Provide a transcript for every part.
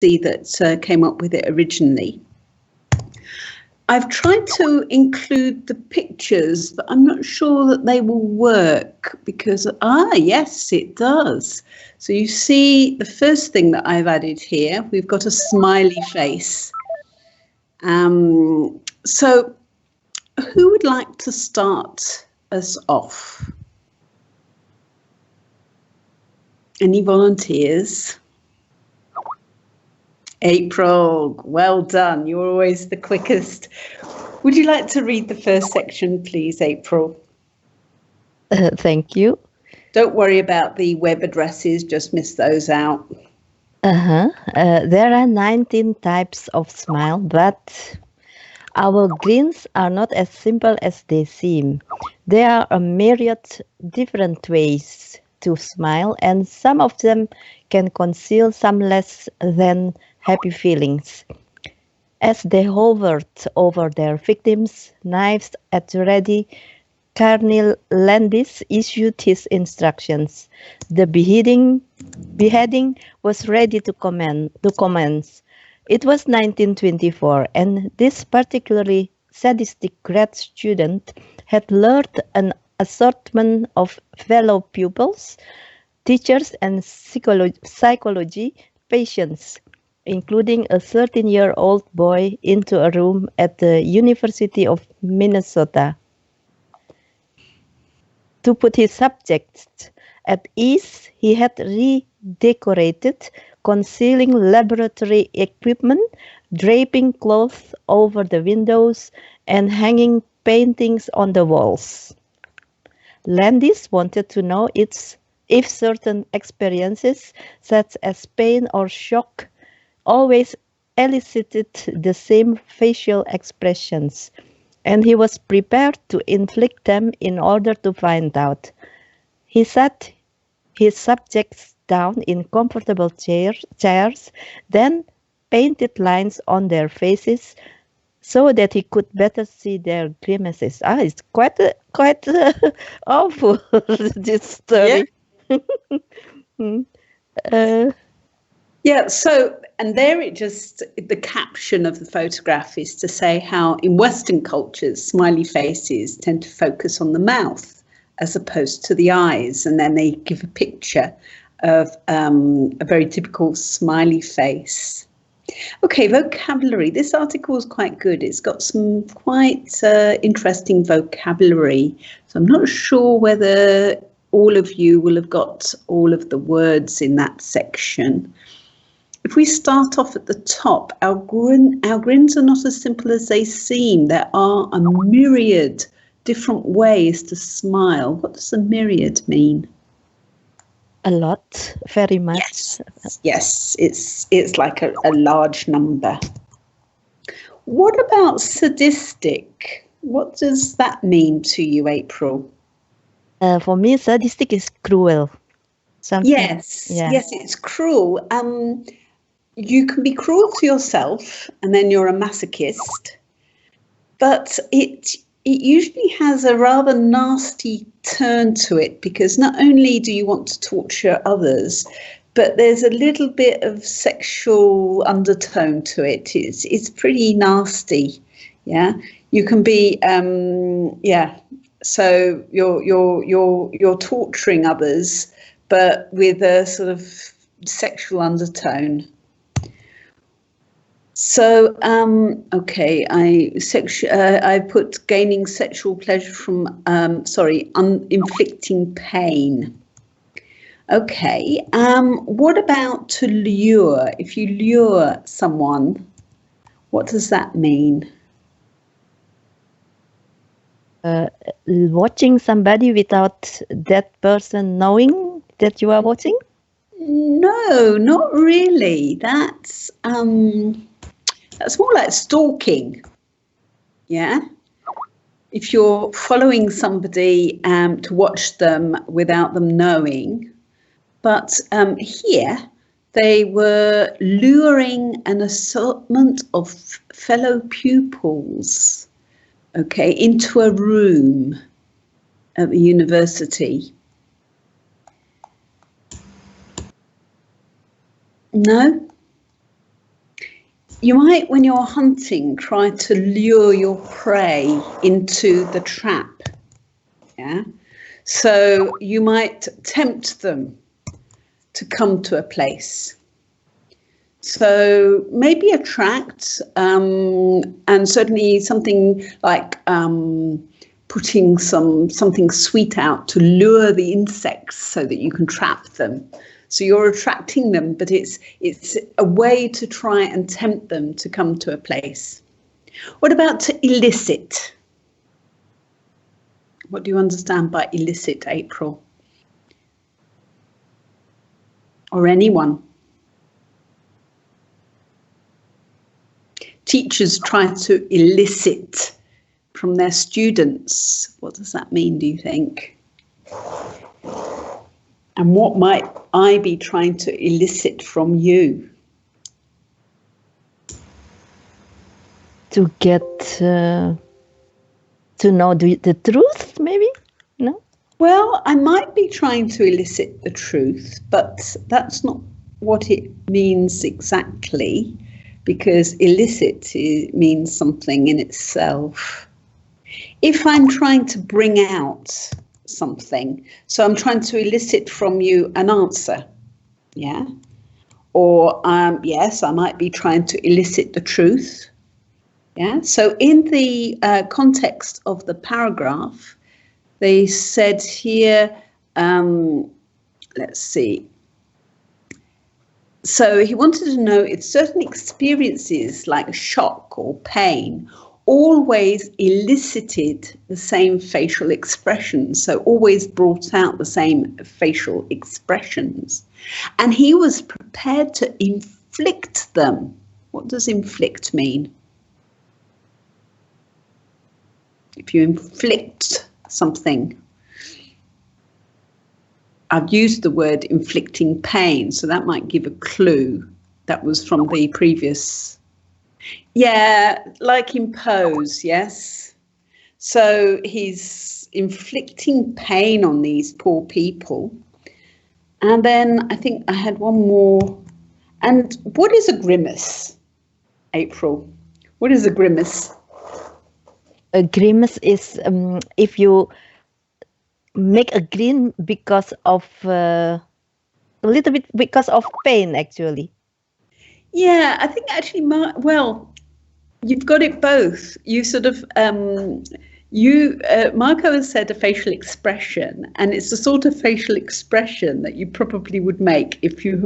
that came up with it originally. I've tried to include the pictures, but I'm not sure that they will work because, yes, it does. So you see the first thing that I've added here, we've got a smiley face. So who would like to start us off? Any volunteers? April, well done. You're always the quickest. Would you like to read the first section, please, April? Thank you. Don't worry about the web addresses, just miss those out. There are 19 types of smile, but our grins are not as simple as they seem. There are a myriad different ways to smile, and some of them can conceal some less than happy feelings. As they hovered over their victims, knives at ready, Colonel Landis issued his instructions. The beheading was ready to commence. It was 1924, and this particularly sadistic grad student had lured an assortment of fellow pupils, teachers, and psychology patients, including a 13-year-old boy, into a room at the University of Minnesota. To put his subjects at ease, he had redecorated, concealing laboratory equipment, draping cloths over the windows, and hanging paintings on the walls. Landis wanted to know if certain experiences, such as pain or shock, always elicited the same facial expressions, and he was prepared to inflict them in order to find out. He sat his subjects down in comfortable chairs, then painted lines on their faces so that he could better see their grimaces. It's quite awful, this story. Yeah. And there the caption of the photograph is to say how in Western cultures, smiley faces tend to focus on the mouth as opposed to the eyes. And then they give a picture of a very typical smiley face. Okay, vocabulary. This article is quite good. It's got some quite interesting vocabulary. So I'm not sure whether all of you will have got all of the words in that section. If we start off at the top, our grins are not as simple as they seem. There are a myriad different ways to smile. What does a myriad mean? A lot, very much. Yes, it's like a large number. What about sadistic? What does that mean to you, April? For me, sadistic is cruel. Yes, it's cruel. You can be cruel to yourself, and then you're a masochist. But it usually has a rather nasty turn to it, because not only do you want to torture others, but there's a little bit of sexual undertone to it. It's pretty nasty. Yeah, you can be So you're torturing others, but with a sort of sexual undertone. So, okay, I put gaining sexual pleasure from, inflicting pain. Okay, what about to lure? If you lure someone, what does that mean? Watching somebody without that person knowing that you are watching? No, not really. That's more like stalking. Yeah. If you're following somebody to watch them without them knowing. But here they were luring an assortment of fellow pupils, okay, into a room at the university. No? you might, when you're hunting, try to lure your prey into the trap. Yeah. So you might tempt them to come to a place. So maybe attract, and certainly something like putting something sweet out to lure the insects so that you can trap them. So you're attracting them, but it's a way to try and tempt them to come to a place. What about to elicit? What do you understand by elicit, April? Or anyone? Teachers try to elicit from their students. What does that mean, do you think? And what might I be trying to elicit from you? To get to know the truth, maybe? No? Well, I might be trying to elicit the truth, but that's not what it means exactly, because elicit means something in itself. If I'm trying to bring out something, so I'm trying to elicit from you an answer, yeah? Or yes, I might be trying to elicit the truth. Yeah. So in the context of the paragraph, they said here, let's see. So he wanted to know if certain experiences like shock or pain always elicited the same facial expressions, so always brought out the same facial expressions. And he was prepared to inflict them. What does inflict mean? If you inflict something, I've used the word inflicting pain, so that might give a clue. That was from the previous. Yeah, like impose, yes. So he's inflicting pain on these poor people. And then I think I had one more. And what is a grimace, April? What is a grimace? A grimace is if you make a grin because of a little bit because of pain, actually. Yeah, I think actually, well, you've got it both. You sort of, Marco has said a facial expression, and it's the sort of facial expression that you probably would make if you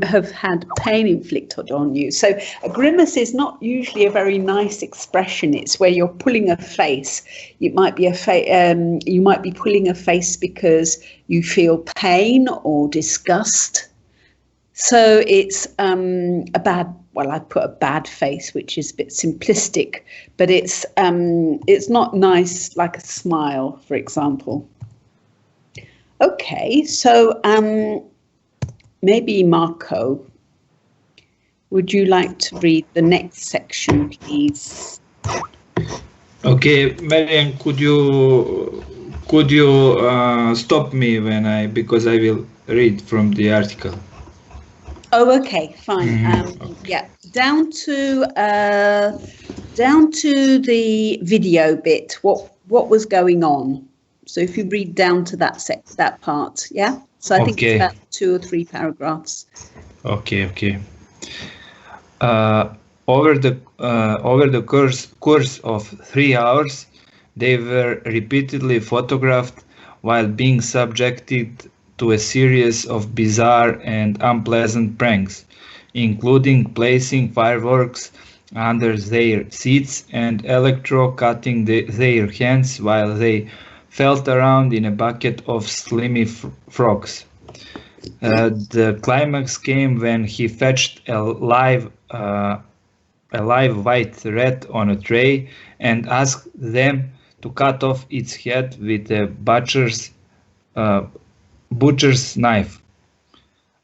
have had pain inflicted on you. So a grimace is not usually a very nice expression. It's where you're pulling a face. It might be you might be pulling a face because you feel pain or disgust. So it's I put a bad face, which is a bit simplistic, but it's not nice like a smile, for example. Okay, so maybe Marco, would you like to read the next section, please? Okay, Marian, could you stop me because I will read from the article. Oh, okay, fine. Yeah, down to the video bit. What was going on? So if you read down to that part, yeah. So I think it's about 2 or 3 paragraphs. Okay. Over the course of 3 hours, they were repeatedly photographed while being subjected to a series of bizarre and unpleasant pranks, including placing fireworks under their seats and electro-cutting their hands while they felt around in a bucket of slimy frogs. The climax came when he fetched a live white rat on a tray and asked them to cut off its head with a butcher's knife.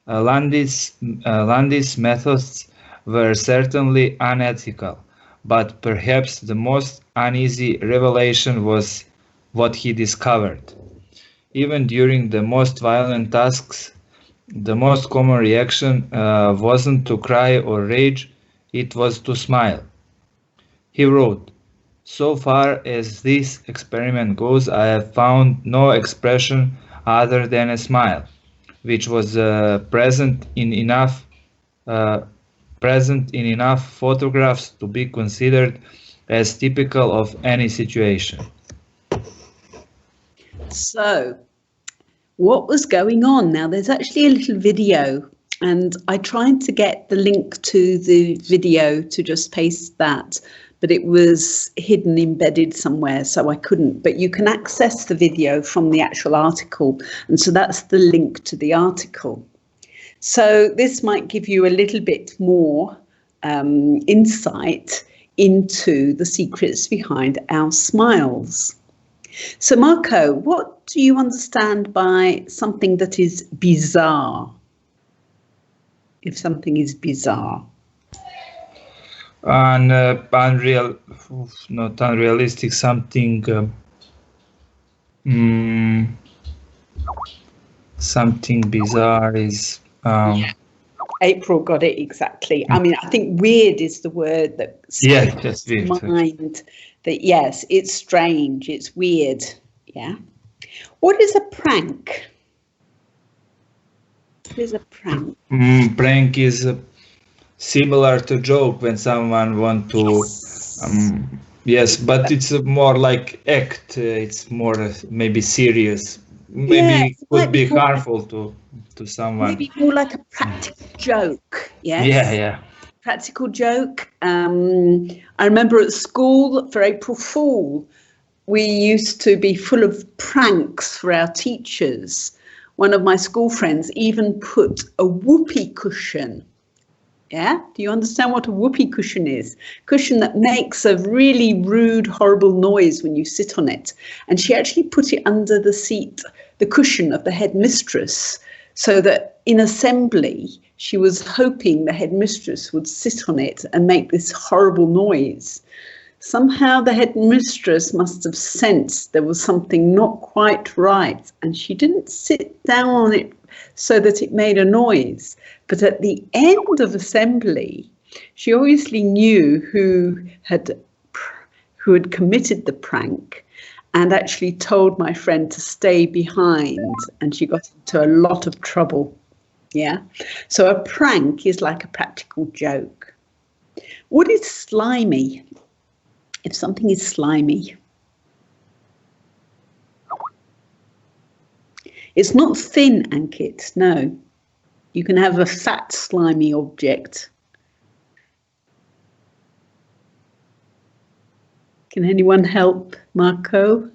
Landis' methods were certainly unethical, but perhaps the most uneasy revelation was what he discovered. Even during the most violent tasks, the most common reaction wasn't to cry or rage, it was to smile. He wrote, "So far as this experiment goes, I have found no expression other than a smile, which was present in enough photographs to be considered as typical of any situation." So, what was going on? Now, there's actually a little video, and I tried to get the link to the video to just paste that, but it was hidden, embedded somewhere, so I couldn't. But you can access the video from the actual article, and so that's the link to the article. So this might give you a little bit more insight into the secrets behind our smiles. So Marco, what do you understand by something that is bizarre? If something is bizarre. And not unrealistic, something something bizarre is April got it exactly. I mean, I think weird is the word that that's weird. Mind that yes, it's strange, it's weird. Yeah. What is a prank? What is a prank? Prank is similar to joke when someone want to yes, but it's more like act. It's more maybe serious. Maybe it could be harmful to someone. Maybe more like a practical joke. Yes. Yeah. Practical joke. I remember at school for April Fool, we used to be full of pranks for our teachers. One of my school friends even put a whoopee cushion. Yeah, do you understand what a whoopee cushion is? Cushion that makes a really rude, horrible noise when you sit on it. And she actually put it under the seat, the cushion of the headmistress, so that in assembly, she was hoping the headmistress would sit on it and make this horrible noise. Somehow the headmistress must have sensed there was something not quite right, and she didn't sit down on it so that it made a noise. But at the end of assembly, she obviously knew who had committed the prank and actually told my friend to stay behind, and she got into a lot of trouble. Yeah. So a prank is like a practical joke. What is slimy? If something is slimy, it's not thin, Ankit, no. You can have a fat, slimy object. Can anyone help, Marco?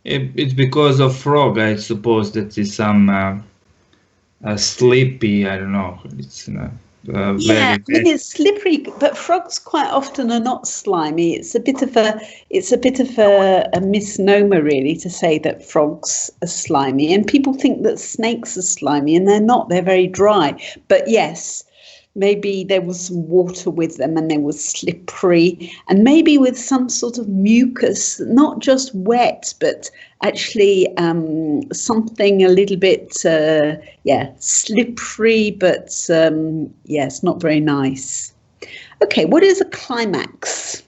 It's because of frog, I suppose. That is some sleepy, I don't know. It's I mean, it's slippery, but frogs quite often are not slimy. It's a bit of a misnomer, really, to say that frogs are slimy. And people think that snakes are slimy, and they're not. They're very dry. But yes, maybe there was some water with them, and they were slippery, and maybe with some sort of mucus, not just wet, but actually something a little bit, slippery, but yes, not very nice. Okay, what is a climax?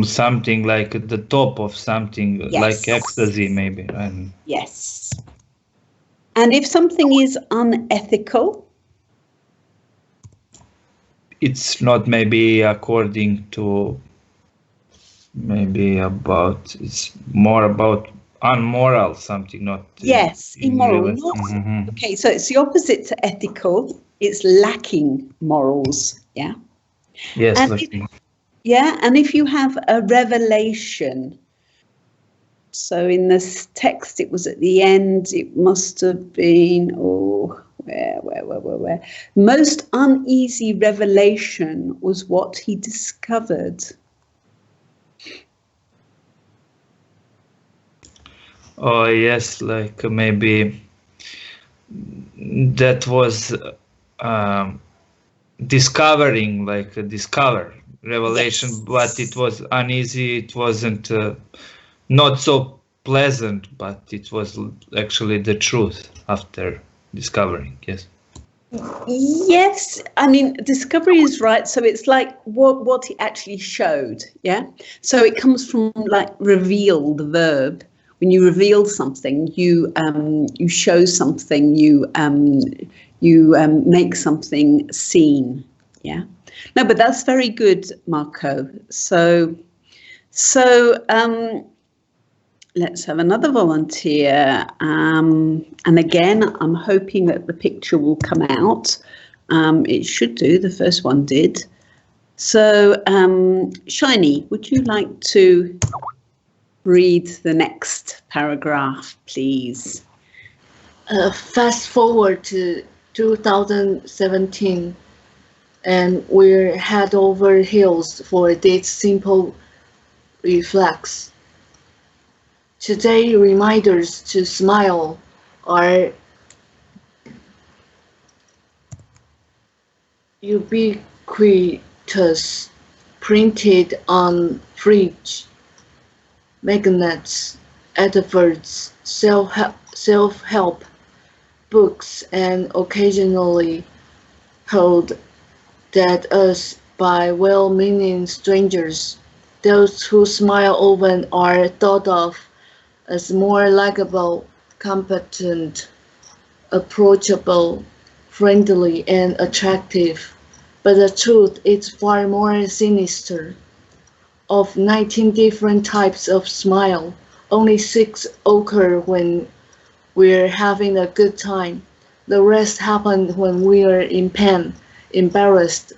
Something like the top of something, yes. Like ecstasy, maybe. Yes. And if something is unethical? It's not maybe according to, it's more about unmoral, something, not. Yes, immoral. Okay, so it's the opposite to ethical. It's lacking morals, yeah? Yes. And if you have a revelation, so in this text, it was at the end, it must have been, where? Most uneasy revelation was what he discovered. Oh, yes, like maybe that was discovering, like a revelation, yes. But it was uneasy, it wasn't not so pleasant, but it was actually the truth after discovering, yes. Yes, I mean, discovery is right. So it's like what it actually showed. Yeah. So it comes from like reveal, the verb. When you reveal something, you show something, you make something seen. Yeah. No, but that's very good, Marco. So let's have another volunteer. And again, I'm hoping that the picture will come out. It should do. The first one did. So, Shiny, would you like to read the next paragraph, please? Fast forward to 2017, and we're head over heels for this simple reflex. Today, reminders to smile are ubiquitous, printed on fridge, magnets, adverts, self-help books, and occasionally held at us by well-meaning strangers. Those who smile often are thought of as more likable, competent, approachable, friendly, and attractive. But the truth is far more sinister. Of 19 different types of smile, only 6 occur when we're having a good time. The rest happen when we're in pain, embarrassed,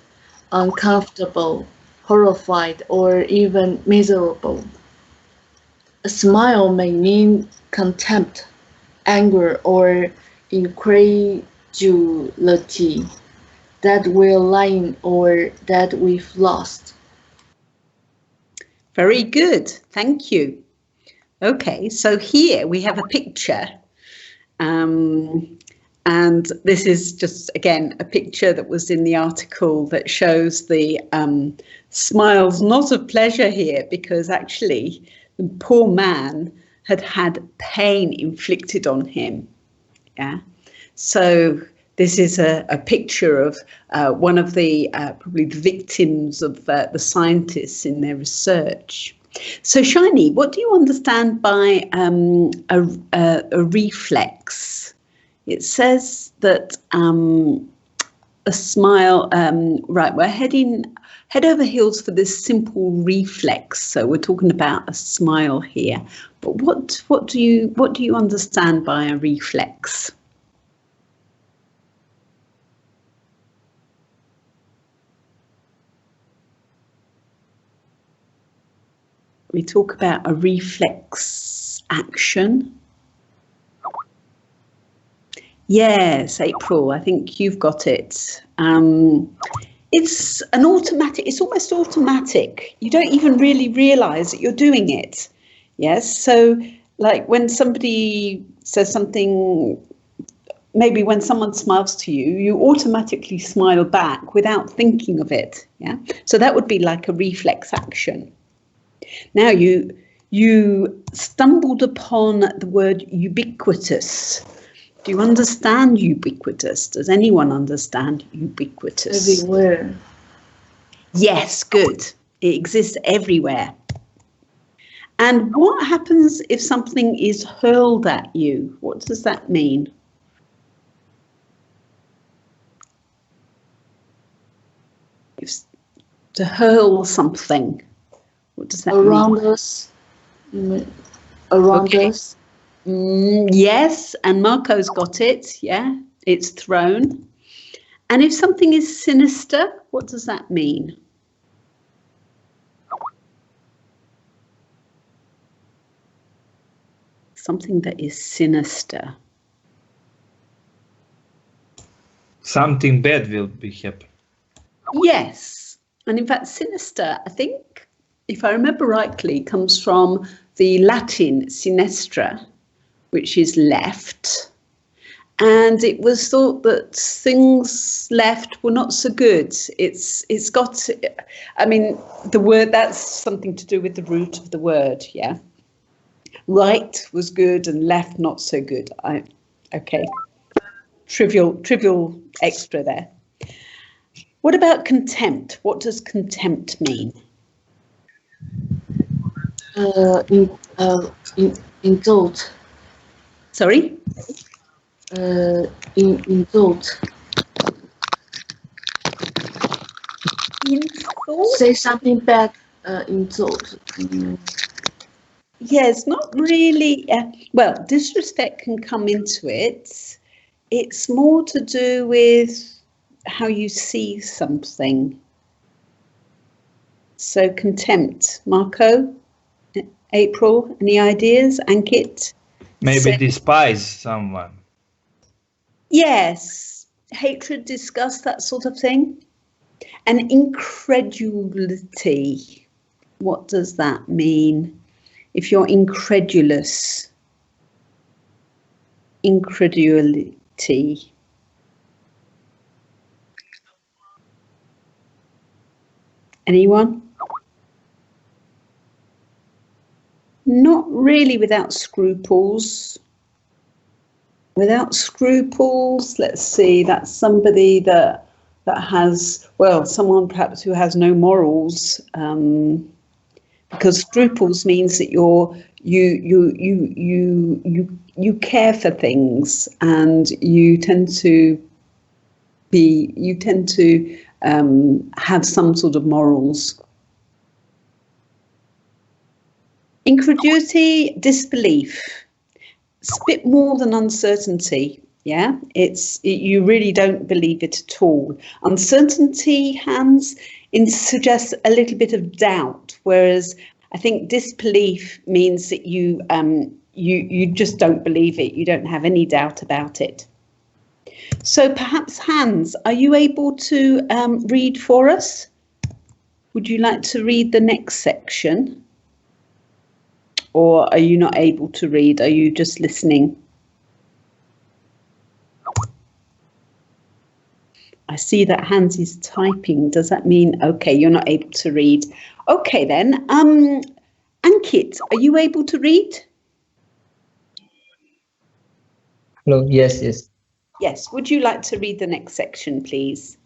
uncomfortable, horrified, or even miserable. A smile may mean contempt, anger, or incredulity that we're lying or that we've lost. Very good. Thank you. Okay, so here we have a picture. And this is just, again, a picture that was in the article that shows the smiles not of pleasure here, because actually the poor man had had pain inflicted on him. Yeah. So this is a picture of one of the probably the victims of the scientists in their research. So Shiny, what do you understand by a reflex? It says that a smile, right, we're head over heels for this simple reflex. So we're talking about a smile here. But what do you understand by a reflex? We talk about a reflex action. Yes, April, I think you've got it. It's an automatic, it's almost automatic. You don't even really realise that you're doing it. Yes, so like when somebody says something, maybe when someone smiles to you, you automatically smile back without thinking of it. Yeah, so that would be like a reflex action. Now you stumbled upon the word ubiquitous. Do you understand ubiquitous? Does anyone understand ubiquitous? Everywhere. Yes, good. It exists everywhere. And what happens if something is hurled at you? What does that mean? To hurl something. What does that Around mean? us. Around Okay. us. Yes, and Marco's got it. Yeah, it's thrown. And if something is sinister, what does that mean? Something that is sinister. Something bad will be happen. Yes, and in fact, sinister, I think, if I remember rightly, comes from the Latin sinistra, which is left. And it was thought that things left were not so good. It's got, I mean, the word, that's something to do with the root of the word, yeah. Right was good and left not so good. Okay. trivial extra there. What about contempt? What does contempt mean? Insult. Sorry? Insult. Insult? Say something bad. Insult. Yeah, it's not really. Well, disrespect can come into it. It's more to do with how you see something. So contempt. Marco, April, any ideas? Ankit? Maybe despise someone. Yes, hatred, disgust, that sort of thing. And incredulity. What does that mean? If you're incredulous. Incredulity. Anyone? Not really without scruples. Without scruples, let's see, that's somebody that has, well, someone perhaps who has no morals, because scruples means that you care for things, and you tend to have some sort of morals. Incredulity, disbelief. It's a bit more than uncertainty. Yeah, you really don't believe it at all. Uncertainty, Hans, suggests a little bit of doubt, whereas I think disbelief means that you just don't believe it. You don't have any doubt about it. So perhaps, Hans, are you able to read for us? Would you like to read the next section? Or are you not able to read? Are you just listening? I see that Hans is typing. Does that mean, okay, you're not able to read? Okay then, Ankit, are you able to read? Hello, yes. Yes, would you like to read the next section, please?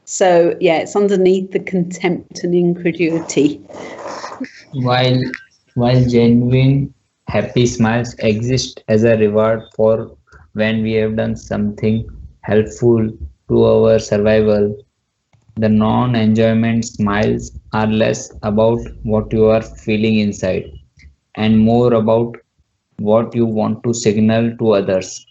So, yeah, it's underneath the contempt and incredulity. While genuine happy smiles exist as a reward for when we have done something helpful to our survival, the non-enjoyment smiles are less about what you are feeling inside and more about what you want to signal to others.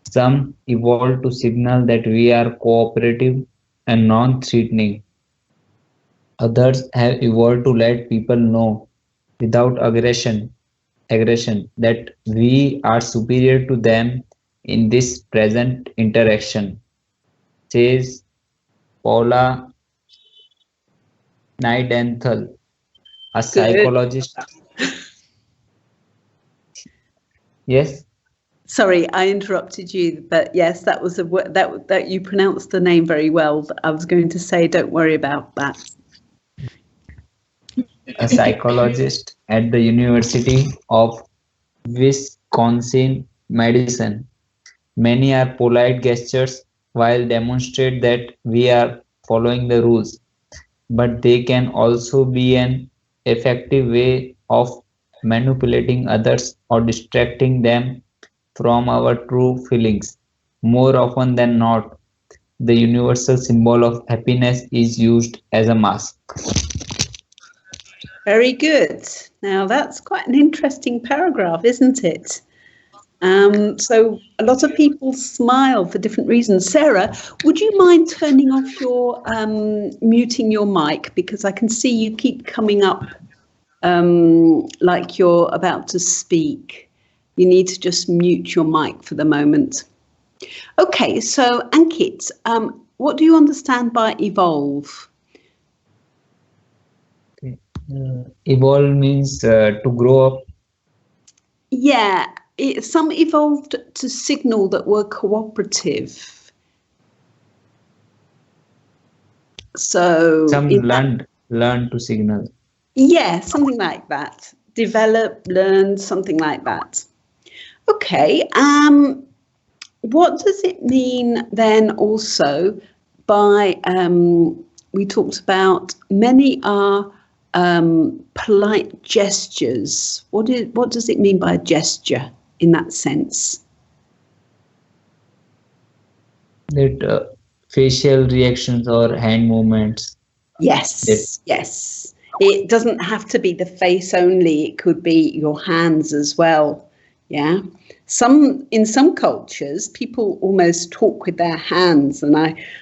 Some evolve to signal that we are cooperative and non-threatening. Others have evolved to let people know without aggression that we are superior to them in this present interaction, says Paula Nightingale, a psychologist. Yes. Sorry, I interrupted you, but yes, that was a word that you pronounced the name very well. I was going to say, don't worry about that. A psychologist at the University of Wisconsin-Madison. Many are polite gestures while demonstrate that we are following the rules, but they can also be an effective way of manipulating others or distracting them from our true feelings. More often than not, the universal symbol of happiness is used as a mask. Very good. Now that's quite an interesting paragraph, isn't it? So a lot of people smile for different reasons. Sarah, would you mind turning off your, muting your mic, because I can see you keep coming up like you're about to speak. You need to just mute your mic for the moment. Okay, so Ankit, what do you understand by evolve? Evolve means to grow up. Yeah, some evolved to signal that we're cooperative. So some learn to signal. Yeah, something like that. Develop, learn, something like that. Okay. What does it mean then also by, we talked about many are polite gestures. What does it mean by a gesture in that sense? That facial reactions or hand movements. Yes, yes. It doesn't have to be the face only. It could be your hands as well. Yeah. In some cultures, people almost talk with their hands. And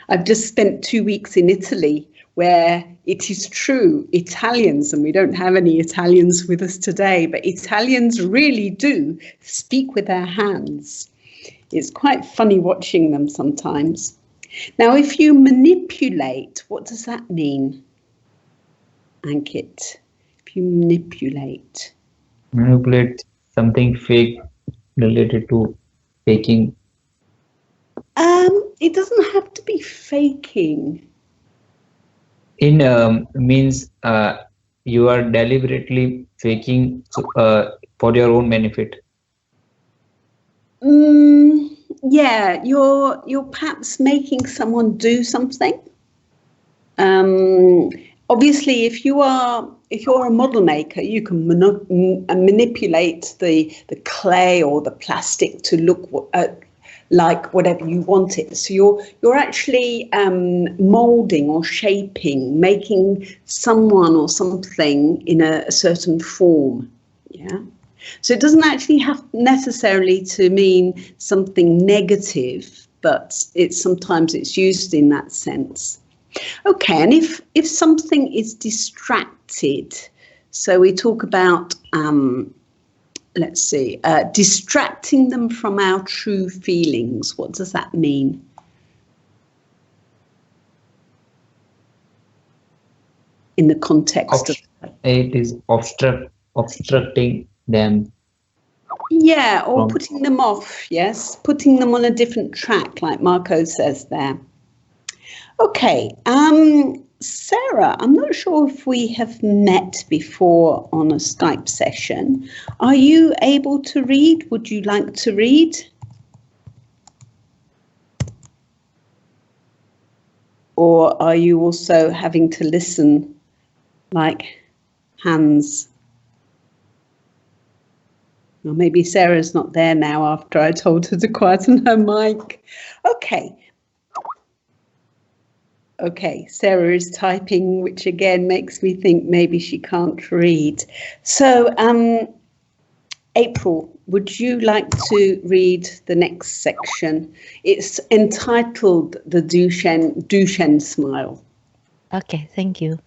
I've just spent 2 weeks in Italy where it is true, Italians, and we don't have any Italians with us today, but Italians really do speak with their hands. It's quite funny watching them sometimes. Now, if you manipulate, what does that mean, Ankit? If you manipulate. Manipulate something fake related to faking. It doesn't have to be faking. In means you are deliberately faking for your own benefit. Yeah, you're perhaps making someone do something. Obviously, if you're a model maker, you can manipulate the clay or the plastic to look like whatever you want it. So you're actually molding or shaping, making someone or something in a certain form. Yeah. So it doesn't actually have necessarily to mean something negative, but sometimes it's used in that sense. Okay, and if something is distracted, so we talk about, let's see, distracting them from our true feelings. What does that mean? In the context of it is obstructing them. Yeah, or putting them off, yes, putting them on a different track, like Marco says there. Okay, Sarah, I'm not sure if we have met before on a Skype session. Are you able to read? Would you like to read? Or are you also having to listen like Hans? Or maybe Sarah's not there now after I told her to quieten her mic. Okay, Sarah is typing, which again makes me think maybe she can't read. So, April, would you like to read the next section? It's entitled The Duchenne Smile. Okay, thank you.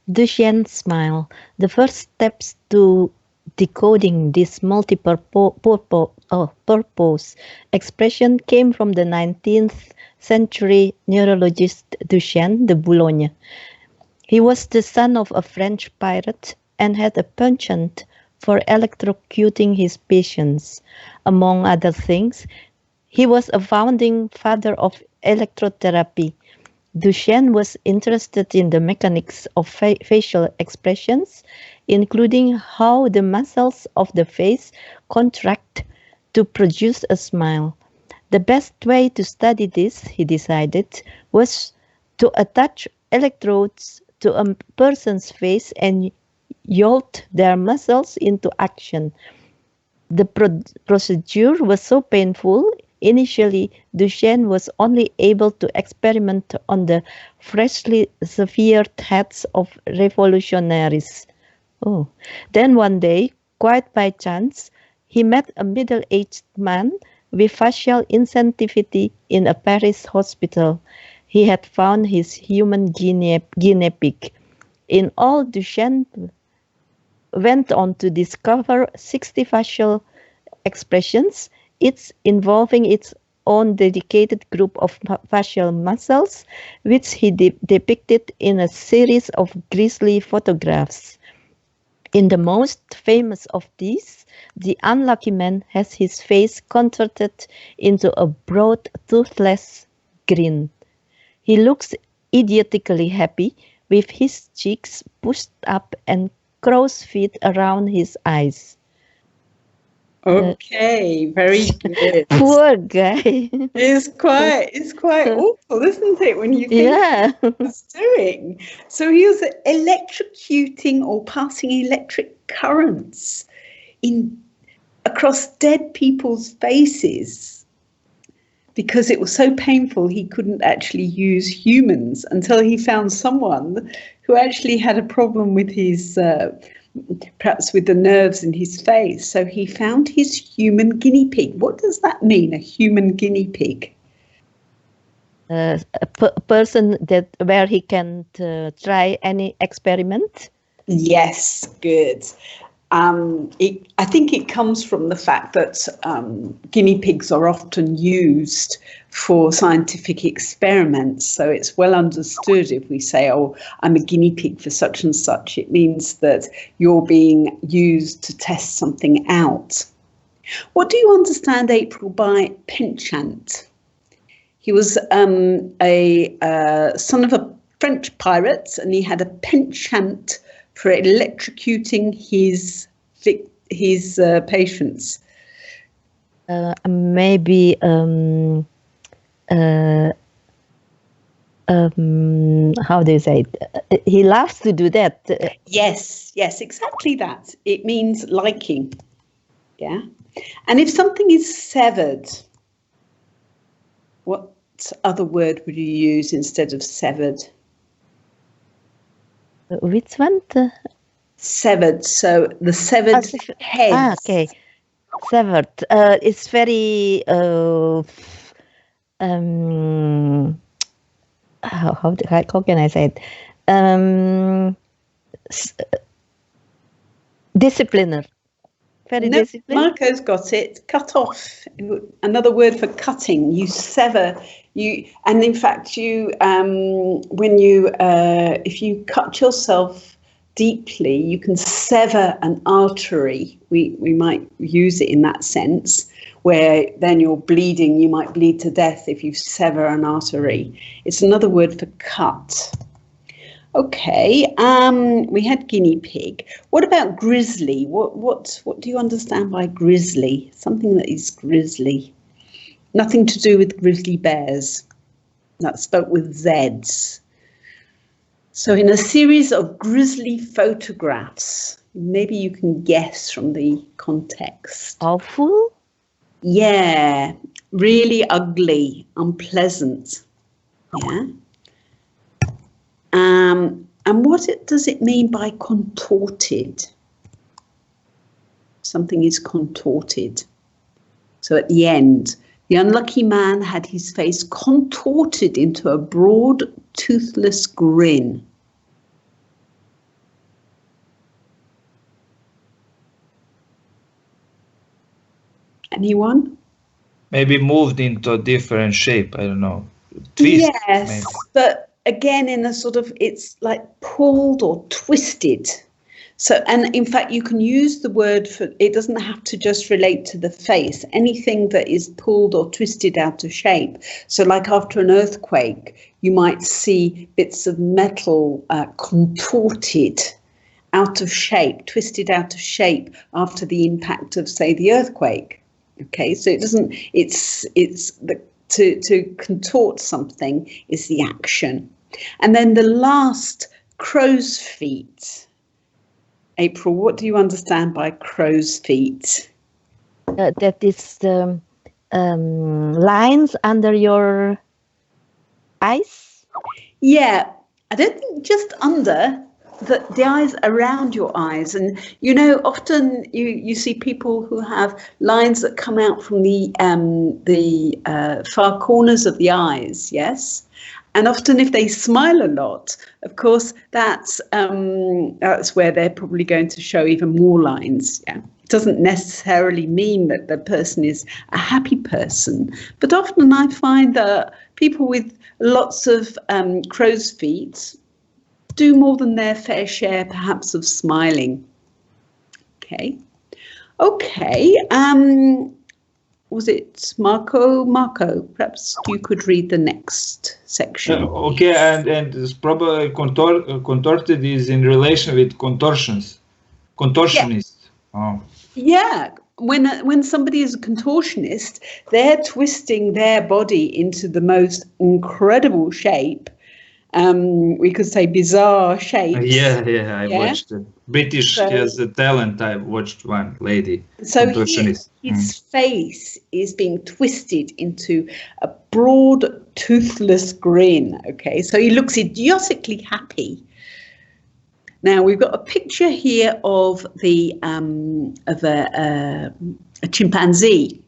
Duchenne smile. The first steps to decoding this multi-purpose expression came from the 19th century neurologist Duchenne de Boulogne. He was the son of a French pirate and had a penchant for electrocuting his patients. Among other things, he was a founding father of electrotherapy. Duchenne was interested in the mechanics of facial expressions, including how the muscles of the face contract to produce a smile. The best way to study this, he decided, was to attach electrodes to a person's face and jolt their muscles into action. The procedure was so painful. Initially, Duchenne was only able to experiment on the freshly severed heads of revolutionaries. Then one day, quite by chance, he met a middle-aged man with facial insensitivity in a Paris hospital. He had found his human guinea pig. In all, Duchenne went on to discover 60 facial expressions, each involving its own dedicated group of facial muscles, which he depicted in a series of grisly photographs. In the most famous of these, the unlucky man has his face contorted into a broad, toothless grin. He looks idiotically happy, with his cheeks pushed up and crow's feet around his eyes. Okay, very good. Poor guy. It's quite awful, isn't it, when you think Yeah. what he was doing? So he was electrocuting or passing electric currents across dead people's faces because it was so painful he couldn't actually use humans until he found someone who actually had a problem with his perhaps with the nerves in his face. So he found his human guinea pig. What does that mean, a human guinea pig? A person where he can try any experiment. Yes, good. I think it comes from the fact that guinea pigs are often used for scientific experiments. So it's well understood if we say, oh, I'm a guinea pig for such and such, it means that you're being used to test something out. What do you understand, April, by penchant? He was a son of a French pirate, and he had a penchant for electrocuting his patients. Maybe how do you say it? He loves to do that. Yes, exactly that. It means liking. Yeah. And if something is severed, what other word would you use instead of severed? Which one? Severed. So the severed heads. Okay. Severed. It's very how can I say it? Discipliner. Very disciplined. Marco's got it. Cut off. Another word for cutting. You sever. And in fact, when you if you cut yourself deeply, you can sever an artery. We might use it in that sense, where then you're bleeding. You might bleed to death if you sever an artery. It's another word for cut. Okay, we had guinea pig. What about grizzly? What do you understand by grizzly? Something that is grizzly. Nothing to do with grizzly bears. That's spelt with Z's. So in a series of grisly photographs, maybe you can guess from the context. Awful? Yeah, really ugly, unpleasant. Yeah. And what does it mean by contorted? Something is contorted. So at the end, the unlucky man had his face contorted into a broad, toothless grin. Anyone? Maybe moved into a different shape. I don't know. Twist, yes, maybe. But again, in a sort of, it's like pulled or twisted. So, and in fact, you can use the word for, it doesn't have to just relate to the face, anything that is pulled or twisted out of shape. So like after an earthquake, you might see bits of metal contorted out of shape, twisted out of shape after the impact of, say, the earthquake. Okay, so it doesn't, to contort something is the action. And then the last, crow's feet. April, what do you understand by crow's feet? That is the lines under your eyes? Yeah, I don't think just under, the eyes around your eyes. And, you know, often you see people who have lines that come out from the far corners of the eyes, yes? And often if they smile a lot, of course, that's where they're probably going to show even more lines. Yeah, it doesn't necessarily mean that the person is a happy person, but often I find that people with lots of crow's feet do more than their fair share, perhaps, of smiling. Okay. Was it Marco? Marco, perhaps you could read the next section. Okay, and it's probably contorted is in relation with contortionist. Yeah. Oh. Yeah, when somebody is a contortionist, they're twisting their body into the most incredible shape. We could say bizarre shapes. I watched it. British has a talent. I watched one lady. So his face is being twisted into a broad, toothless grin. Okay, so he looks idiotically happy. Now we've got a picture here of a chimpanzee,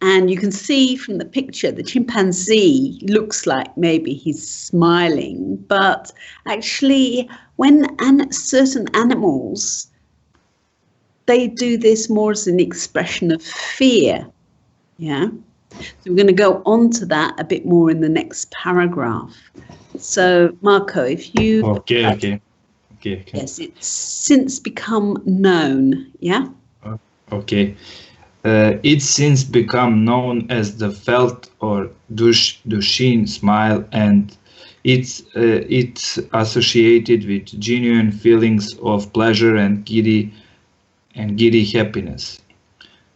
and you can see from the picture the chimpanzee looks like maybe he's smiling, but actually, when certain animals, they do this more as an expression of fear. Yeah, so we're going to go on to that a bit more in the next paragraph. So Marco, if you okay. Yes, it's since become known. Yeah. Okay. It's since become known as the felt or Duchenne smile, and it's associated with genuine feelings of pleasure and giddy happiness.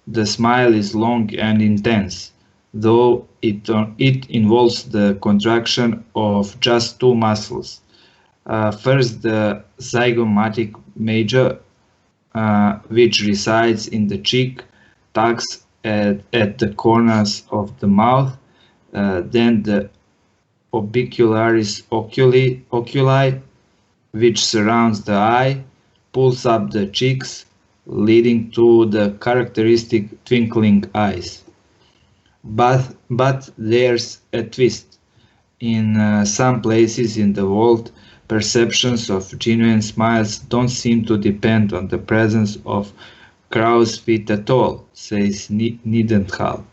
The smile is long and intense, though it involves the contraction of just two muscles. First, the zygomatic major, which resides in the cheek, tucks at the corners of the mouth. Then the orbicularis oculi, which surrounds the eye, pulls up the cheeks, leading to the characteristic twinkling eyes. But there's a twist. In some places in the world, perceptions of genuine smiles don't seem to depend on the presence of crow's feet at all, says Niedenthal.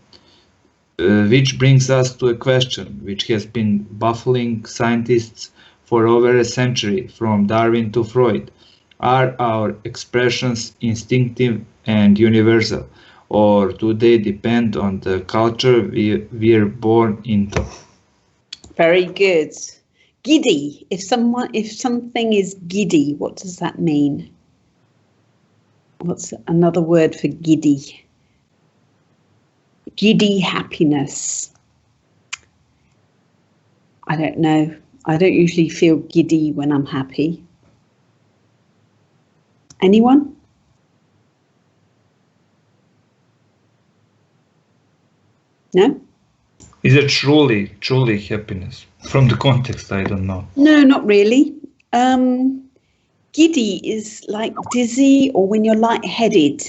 Which brings us to a question which has been baffling scientists for over a century, from Darwin to Freud. Are our expressions instinctive and universal, or do they depend on the culture we're born into? Very good. Giddy. If something is giddy, what does that mean? What's another word for giddy? Giddy happiness. I don't know. I don't usually feel giddy when I'm happy. Anyone? No? Is it truly happiness? From the context, I don't know. No, not really. Giddy is like dizzy, or when you're lightheaded.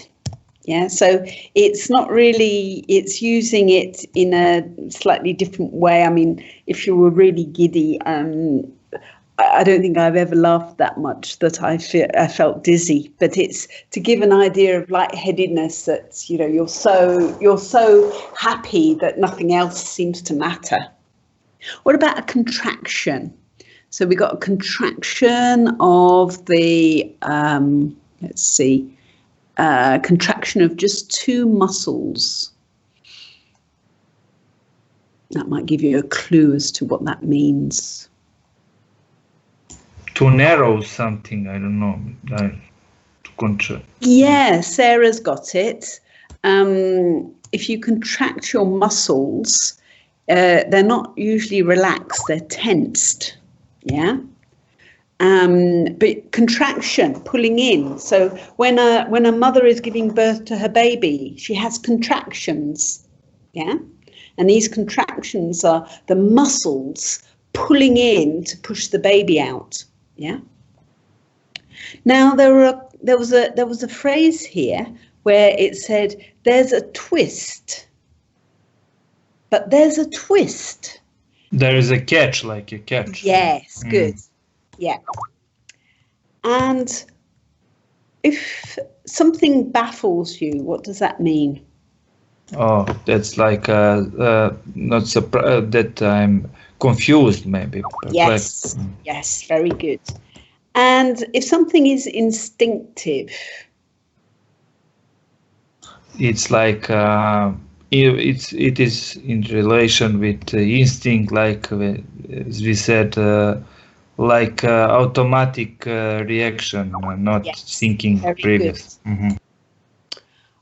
Yeah, so it's not really, it's using it in a slightly different way. I mean, if you were really giddy, I don't think I've ever laughed that much that I felt dizzy. But it's to give an idea of lightheadedness, that you're so happy that nothing else seems to matter. What about a contraction? So we got a contraction of the contraction of just two muscles. That might give you a clue as to what that means. To narrow something, I don't know. To contract. Yeah, Sarah's got it. If you contract your muscles, they're not usually relaxed, they're tensed. Yeah. But contraction, pulling in. So when a mother is giving birth to her baby, she has contractions. Yeah. And these contractions are the muscles pulling in to push the baby out. Yeah. Now there was a phrase here where it said there's a twist. But there's a twist. There is a catch, like a catch. Yes, good. Yeah. And if something baffles you, what does that mean? Oh, that's like not surprised that I'm confused, maybe. Yes, yes, very good. And if something is instinctive, it's like it is in relation with instinct, like as we said, like automatic reaction, not thinking previous. Mm-hmm.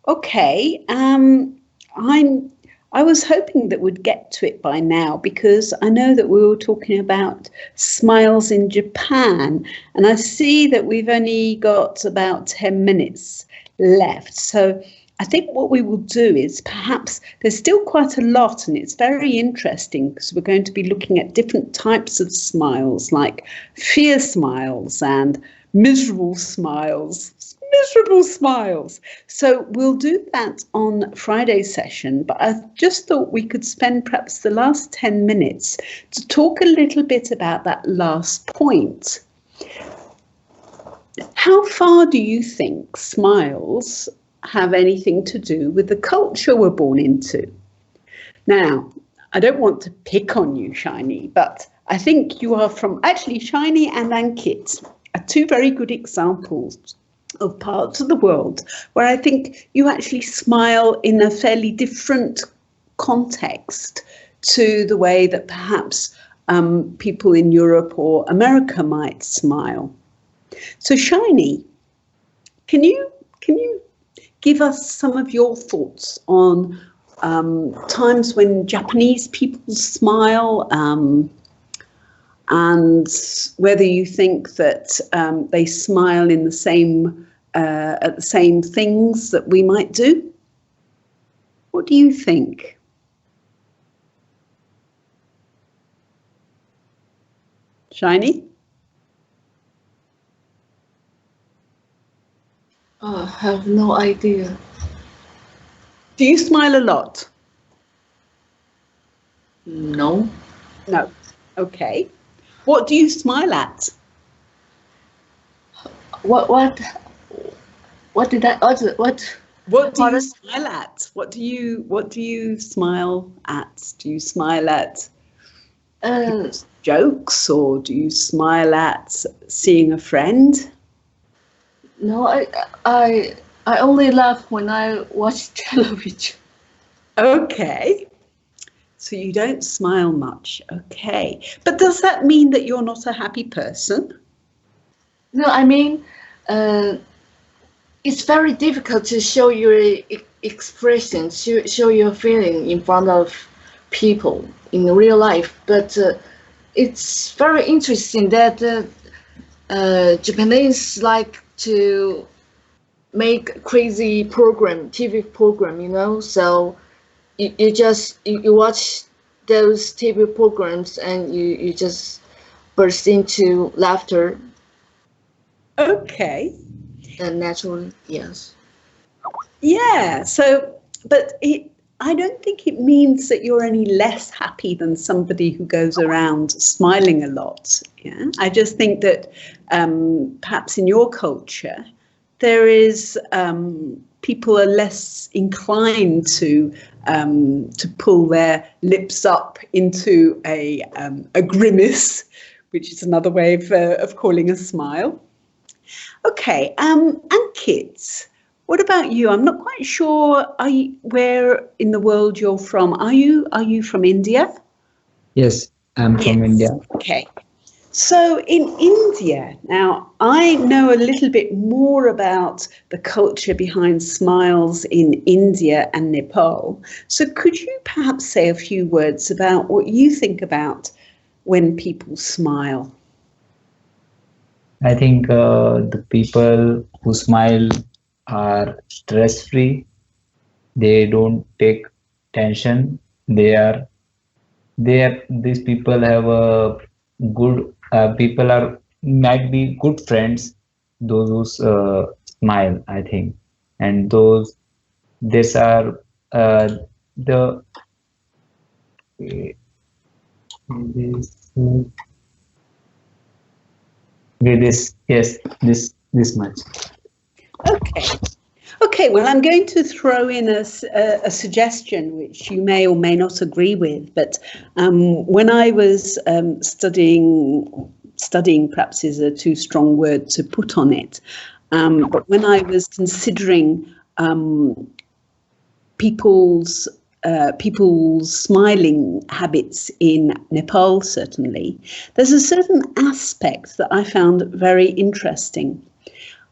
Okay, I was hoping that we'd get to it by now because I know that we were talking about smiles in Japan, and I see that we've only got about 10 minutes left. So I think what we will do is perhaps there's still quite a lot, and it's very interesting because we're going to be looking at different types of smiles, like fear smiles and miserable smiles. Miserable smiles. So we'll do that on Friday's session, but I just thought we could spend perhaps the last 10 minutes to talk a little bit about that last point. How far do you think smiles have anything to do with the culture we're born into? Now, I don't want to pick on you, Shiny, but I think you are from, actually Shiny and Ankit are two very good examples of parts of the world where I think you actually smile in a fairly different context to the way that perhaps people in Europe or America might smile. So Shiny, can you give us some of your thoughts on times when Japanese people smile, and whether you think that they smile in the same at the same things that we might do? What do you think? Shiny? I have no idea. Do you smile a lot? No. No. Okay. What do you smile at? What did I what? What do you smile at? What do you smile at? Do you smile at jokes, or do you smile at seeing a friend? No, I only laugh when I watch television. Okay. So you don't smile much. Okay. But does that mean that you're not a happy person? No, I mean, it's very difficult to show your expression, show your feeling in front of people in real life. But it's very interesting that Japanese like to make crazy TV program, you know. So you watch those TV programs and you just burst into laughter. Okay. And naturally, yes. Yeah. So, but I don't think it means that you're any less happy than somebody who goes around smiling a lot. Yeah. I just think that perhaps in your culture, there is people are less inclined to pull their lips up into a grimace, which is another way of calling a smile. Okay, Ankit, what about you? I'm not quite sure where in the world you're from. Are you from India? Yes, I'm from India. Okay. So in India, now I know a little bit more about the culture behind smiles in India and Nepal. So could you perhaps say a few words about what you think about when people smile? I think the people who smile are stress-free. They don't take tension. These people have a good, people might be good friends, those who smile, I think. And these are the, this much. Okay, well, I'm going to throw in a suggestion which you may or may not agree with, but when I was studying perhaps is a too strong word to put on it, but when I was considering people's smiling habits in Nepal, certainly, there's a certain aspect that I found very interesting.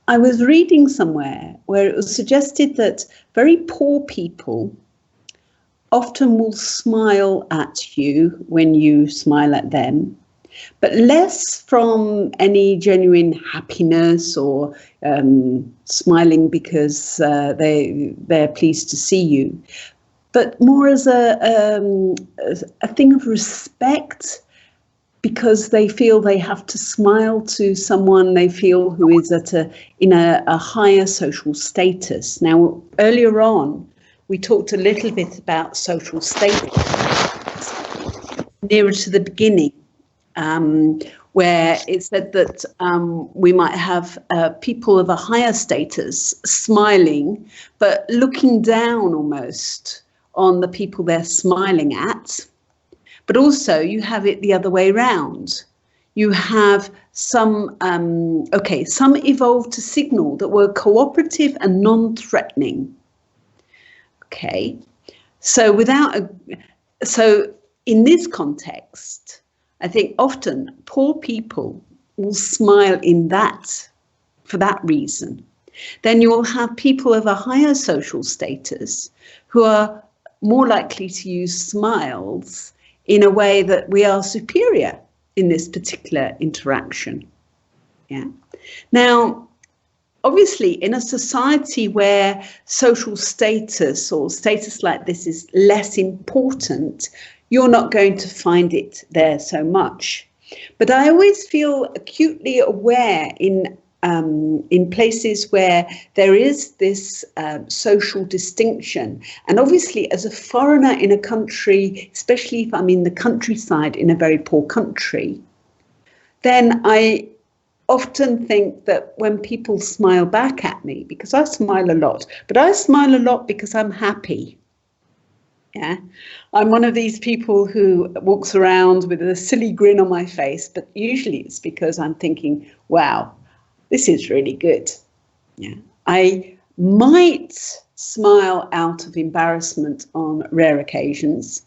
I was reading somewhere where it was suggested that very poor people often will smile at you when you smile at them, but less from any genuine happiness or smiling because they're pleased to see you, but more as a thing of respect, because they feel they have to smile to someone they feel who is in a higher social status. Now, earlier on, we talked a little bit about social status nearer to the beginning, where it said that we might have people of a higher status smiling, but looking down almost on the people they're smiling at. But also you have it the other way around. You have some evolved to signal that we're cooperative and non-threatening. Okay, so in this context, I think often poor people will smile for that reason. Then you will have people of a higher social status who are more likely to use smiles in a way that we are superior in this particular interaction. Yeah. Now, obviously, in a society where social status or status like this is less important, you're not going to find it there so much. But I always feel acutely aware in places where there is this social distinction. And obviously, as a foreigner in a country, especially if I'm in the countryside in a very poor country, then I often think that when people smile back at me, because I smile a lot, but I smile a lot because I'm happy. Yeah, I'm one of these people who walks around with a silly grin on my face, but usually it's because I'm thinking, wow, this is really good. Yeah, I might smile out of embarrassment on rare occasions,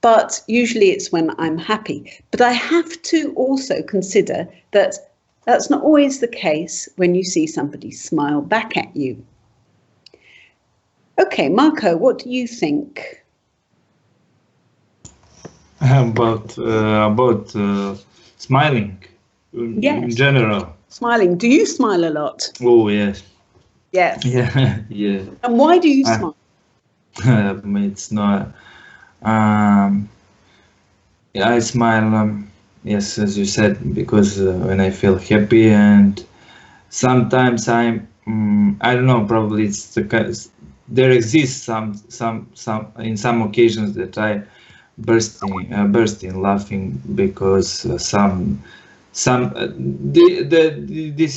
but usually it's when I'm happy. But I have to also consider that that's not always the case when you see somebody smile back at you. Okay, Marco, what do you think? About smiling Yes. in general. Smiling. Do you smile a lot? Oh yes. Yes. Yeah. Yeah. And why do you smile? It's not. I smile. Yes, as you said, because when I feel happy, and sometimes I don't know. Probably it's there exists some in some occasions that I bursting laughing because this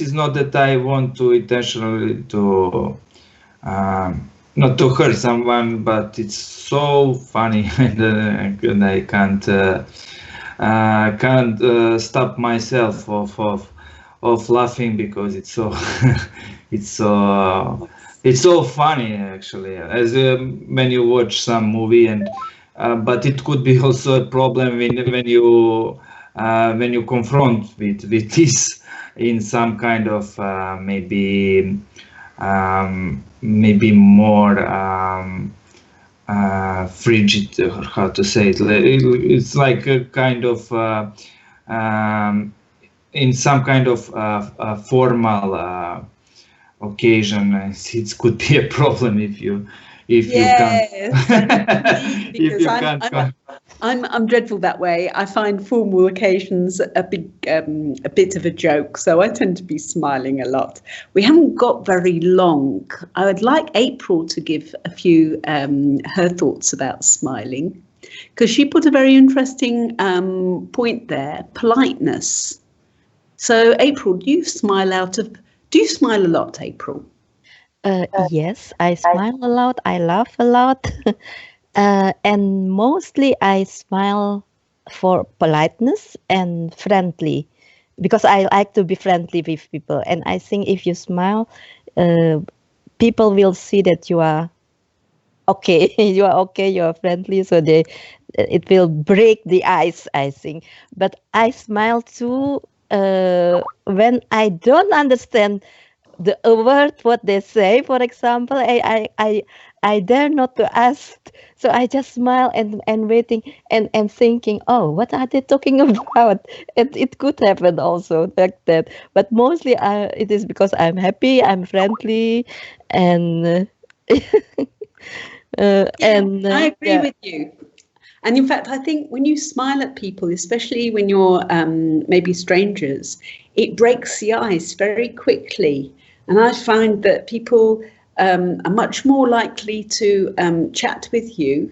is not that I want to intentionally to not to hurt someone, but it's so funny and I can't stop myself of laughing because it's so it's so funny actually, as when you watch some movie, and but it could be also a problem when you confront with this in some kind of maybe more frigid, or how to say it. It's like a kind of in some kind of formal occasion. It could be a problem if you can't. If you can't. I'm dreadful that way. I find formal occasions a bit of a joke, so I tend to be smiling a lot. We haven't got very long. I would like April to give a few her thoughts about smiling, because she put a very interesting point there: politeness. So, April, do you smile a lot, April? Yes, I smile a lot. I laugh a lot. And mostly I smile for politeness and friendly, because I like to be friendly with people. And I think if you smile, people will see that you are okay. You are okay. You are friendly. So it will break the ice, I think. But I smile too when I don't understand the a word what they say, for example, I dare not to ask. So I just smile and waiting and thinking, oh, what are they talking about? And it could happen also like that. But mostly it is because I'm happy, I'm friendly, and I agree yeah. with you. And in fact, I think when you smile at people, especially when you're maybe strangers, it breaks the ice very quickly. And I find that people are much more likely to chat with you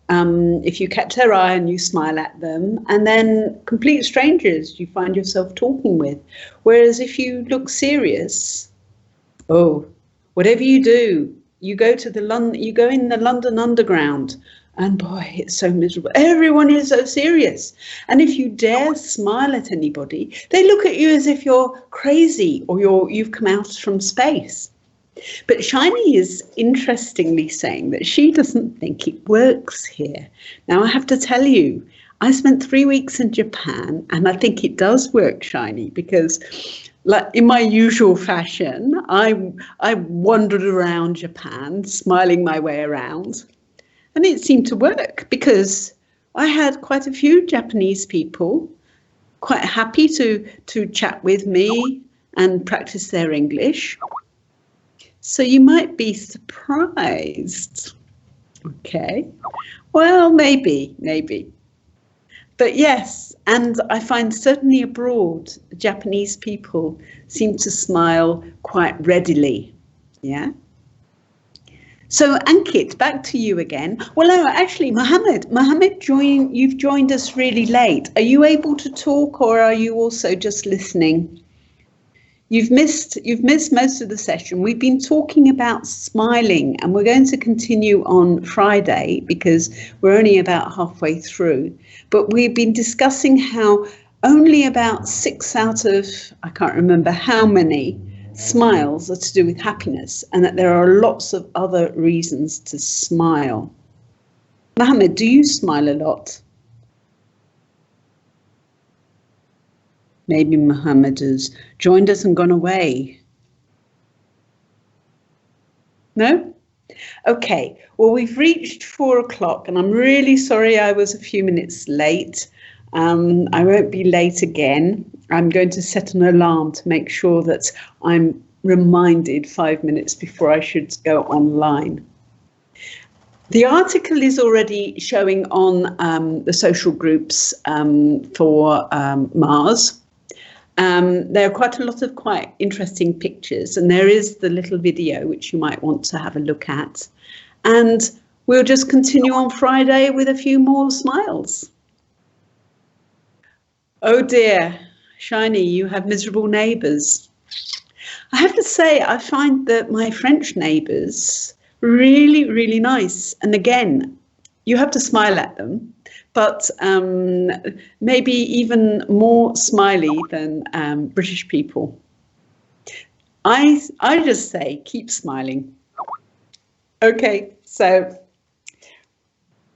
if you catch their eye and you smile at them, and then complete strangers you find yourself talking with. Whereas if you look serious, oh, whatever you do, you go in the London Underground, and boy, it's so miserable. Everyone is so serious. And if you dare smile at anybody, they look at you as if you're crazy or you've come out from space. But Shiny is interestingly saying that she doesn't think it works here. Now, I have to tell you, I spent 3 weeks in Japan, and I think it does work, Shiny, because like in my usual fashion, I wandered around Japan, smiling my way around, and it seemed to work because I had quite a few Japanese people quite happy to chat with me and practice their English. So you might be surprised. Okay. Well, maybe. But yes, and I find certainly abroad, Japanese people seem to smile quite readily. Yeah. So Ankit, back to you again. Well, no, actually, Mohammed, you've joined us really late. Are you able to talk, or are you also just listening? You've missed most of the session. We've been talking about smiling, and we're going to continue on Friday because we're only about halfway through. But we've been discussing how only about 6 out of, I can't remember how many, smiles are to do with happiness, and that there are lots of other reasons to smile. Mohammed, do you smile a lot? Maybe Mohammed has joined us and gone away. No? Okay, well, we've reached 4 o'clock, and I'm really sorry I was a few minutes late. I won't be late again. I'm going to set an alarm to make sure that I'm reminded 5 minutes before I should go online. The article is already showing on the social groups for Mars. There are quite a lot of quite interesting pictures, and there is the little video which you might want to have a look at. And we'll just continue on Friday with a few more smiles. Oh dear, Shiny, you have miserable neighbours. I have to say, I find that my French neighbours really, really nice. And again, you have to smile at them, but maybe even more smiley than British people. I just say, keep smiling. Okay, so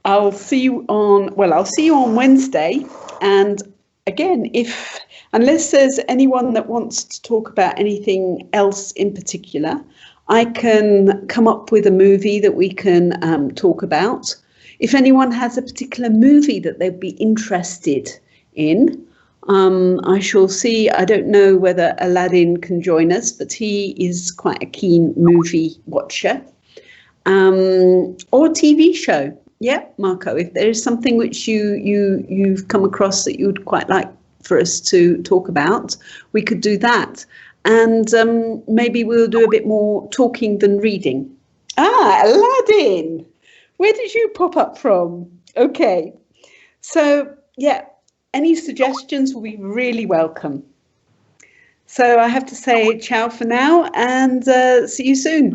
I'll see you on Wednesday. And again, unless there's anyone that wants to talk about anything else in particular, I can come up with a movie that we can talk about. If anyone has a particular movie that they'd be interested in, I shall see. I don't know whether Aladdin can join us, but he is quite a keen movie watcher. Or TV show. Yeah, Marco, if there is something which you've come across that you would quite like for us to talk about, we could do that. And maybe we'll do a bit more talking than reading. Ah, Aladdin! Where did you pop up from? Okay. So, yeah, any suggestions will be really welcome. So I have to say ciao for now, and see you soon.